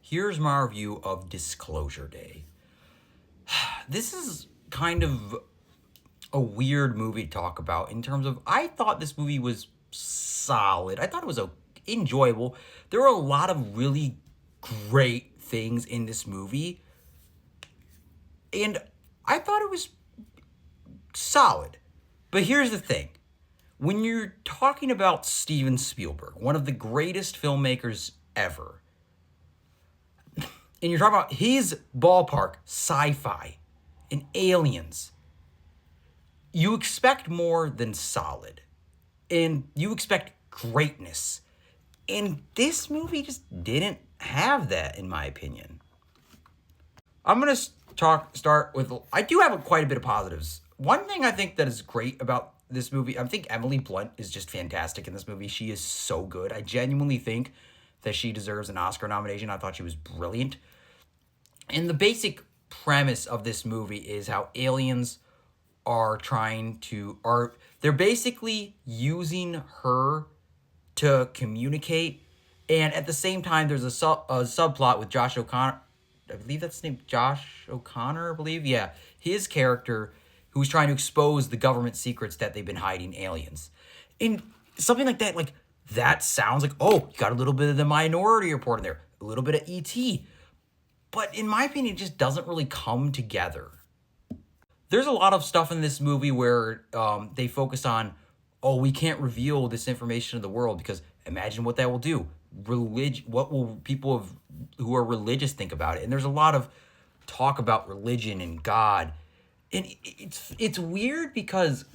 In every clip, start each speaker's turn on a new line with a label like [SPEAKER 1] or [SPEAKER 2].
[SPEAKER 1] here's my review of Disclosure Day. This is kind of a weird movie to talk about in terms of I thought this movie was solid. I thought it was enjoyable. There were a lot of really great things in this movie, and I thought it was solid. But here's the thing. When you're talking about Steven Spielberg, one of the greatest filmmakers ever, and you're talking about his ballpark, sci-fi, and aliens, you expect more than solid. And you expect greatness. And this movie just didn't have that, in my opinion. I'm going to start with, I do have quite a bit of positives. One thing I think that is great about this movie, I think Emily Blunt is just fantastic in this movie. She is so good. I genuinely think that she deserves an Oscar nomination. I thought she was brilliant. And the basic premise of this movie is how aliens they're basically using her to communicate. And at the same time, there's a subplot with Josh O'Connor. I believe that's his name, Josh O'Connor, I believe. Yeah, his character, who's trying to expose the government secrets that they've been hiding aliens. And something like that sounds like, oh, you got a little bit of the Minority Report in there, a little bit of E.T., but in my opinion, it just doesn't really come together. There's a lot of stuff in this movie where they focus on, oh, we can't reveal this information to the world because imagine what that will do. What will people who are religious think about it? And there's a lot of talk about religion and God. And it's weird because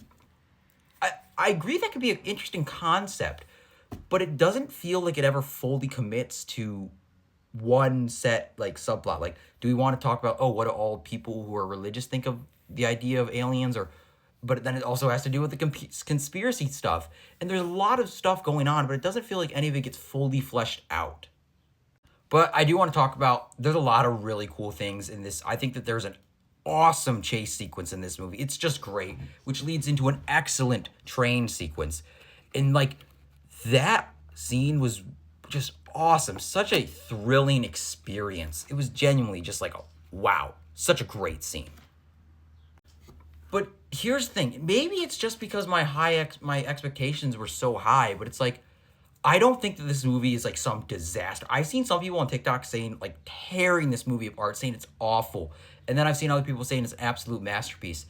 [SPEAKER 1] I agree that could be an interesting concept, but it doesn't feel like it ever fully commits to one set subplot. Like, do we want to talk about, what do all people who are religious think of the idea of aliens? But then it also has to do with the conspiracy stuff. And there's a lot of stuff going on, but it doesn't feel like any of it gets fully fleshed out. But I do want to talk about, there's a lot of really cool things in this. I think that there's an awesome chase sequence in this movie. It's just great, which leads into an excellent train sequence. And that scene was just awesome. Such a thrilling experience. It was genuinely just wow, such a great scene. But here's the thing. Maybe it's just because my expectations were so high, but it's I don't think that this movie is some disaster. I've seen some people on TikTok saying tearing this movie apart, saying it's awful. And then I've seen other people saying it's an absolute masterpiece.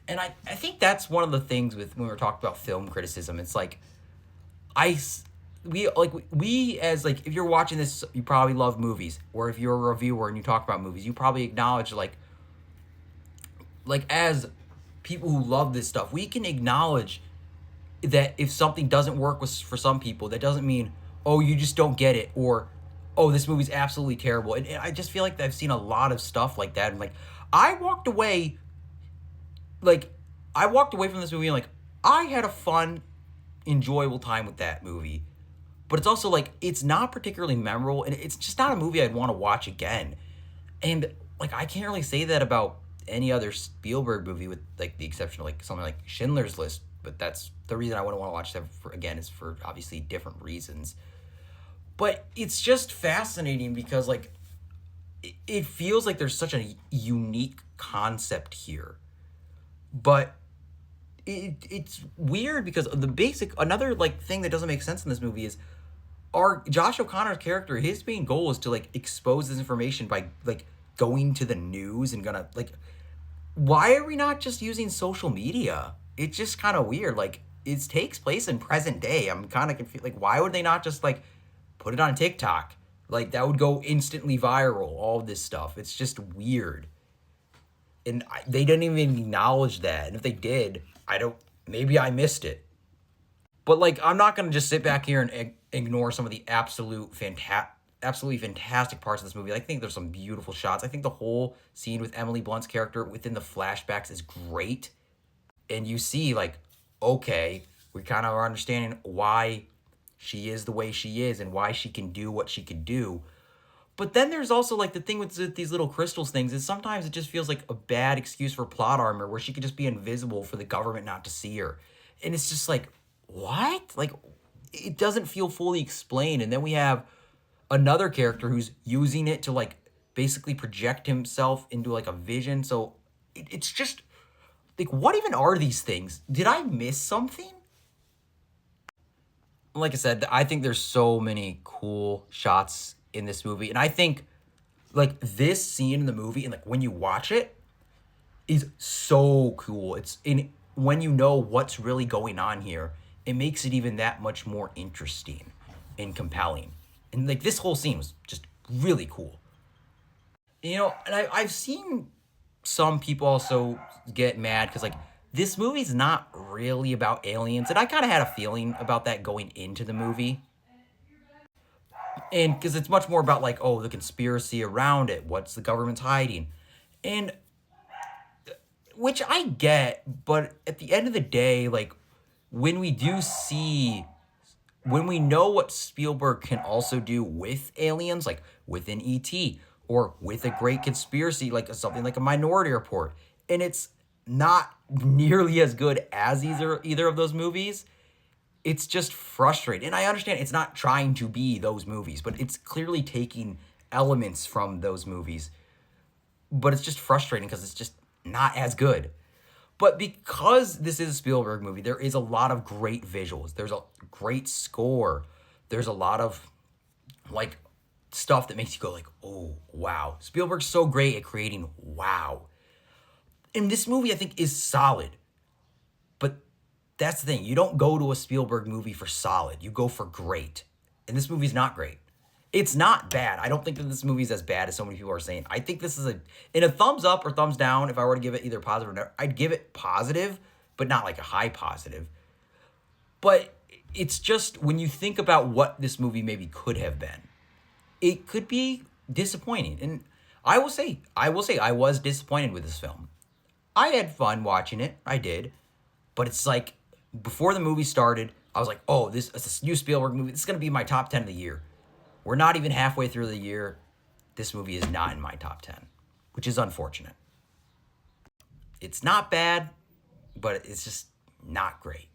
[SPEAKER 1] And I think that's one of the things with when we're talking about film criticism. It's we as if you're watching this, you probably love movies, or if you're a reviewer and you talk about movies, you probably acknowledge as people who love this stuff, we can acknowledge that if something doesn't work for some people, that doesn't mean, oh, you just don't get it, or, oh, this movie's absolutely terrible. And I just feel like I've seen a lot of stuff like that. And I walked away from this movie and I had a fun, enjoyable time with that movie. But it's also it's not particularly memorable, and it's just not a movie I'd want to watch again. And I can't really say that about any other Spielberg movie, with the exception of something like Schindler's List. But that's the reason I wouldn't want to watch that again, is for obviously different reasons. But it's just fascinating because it feels like there's such a unique concept here. But it's weird because another thing that doesn't make sense in this movie is Josh O'Connor's character, his main goal is to expose this information by going to the news and gonna why are we not just using social media? It's just kind of weird. It takes place in present day. I'm kind of confused. Why would they not just put it on TikTok? That would go instantly viral, all this stuff. It's just weird. And they didn't even acknowledge that. And if they did, maybe I missed it. But I'm not going to just sit back here and ignore some of the absolutely fantastic parts of this movie. I think there's some beautiful shots. I think the whole scene with Emily Blunt's character within the flashbacks is great. And you see okay, we kind of are understanding why she is the way she is and why she can do what she can do. But then there's also the thing with these little crystals things is sometimes it just feels like a bad excuse for plot armor where she could just be invisible for the government not to see her. And it's just what? It doesn't feel fully explained. And then we have another character who's using it to like basically project himself into like a vision. So it's just like, what even are these things? Did I miss something? Like I said, I think there's so many cool shots in this movie, and I think like this scene in the movie and like when you watch it is so cool. It's in when you know what's really going on here, it makes it even that much more interesting and compelling. And like this whole scene was just really cool. And I've seen some people also get mad because like this movie's not really about aliens, and I kind of had a feeling about that going into the movie, and because it's much more about like, oh, the conspiracy around it, what's the government's hiding, and which I get, but at the end of the day, like when we do see when we know what Spielberg can also do with aliens, like with an ET or with a great conspiracy, like something like a Minority Report, and it's not nearly as good as either of those movies. It's just frustrating, and I understand it's not trying to be those movies, but it's clearly taking elements from those movies. But it's just frustrating because it's just not as good. But because this is a Spielberg movie, there is a lot of great visuals. There's a great score. There's a lot of like stuff that makes you go like, "Oh, wow." Spielberg's so great at creating wow. And this movie I think is solid. But that's the thing. You don't go to a Spielberg movie for solid. You go for great. And this movie's not great. It's not bad. I don't think that this movie's as bad as so many people are saying. I think this is in a thumbs up or thumbs down. If I were to give it either positive or negative, I'd give it positive, but not like a high positive. But it's just when you think about what this movie maybe could have been, it could be disappointing. And I was disappointed with this film. I had fun watching it. I did. But it's like before the movie started, I was like, oh, this is a new Spielberg movie. This is going to be my top 10 of the year. We're not even halfway through the year. This movie is not in my top 10, which is unfortunate. It's not bad, but it's just not great.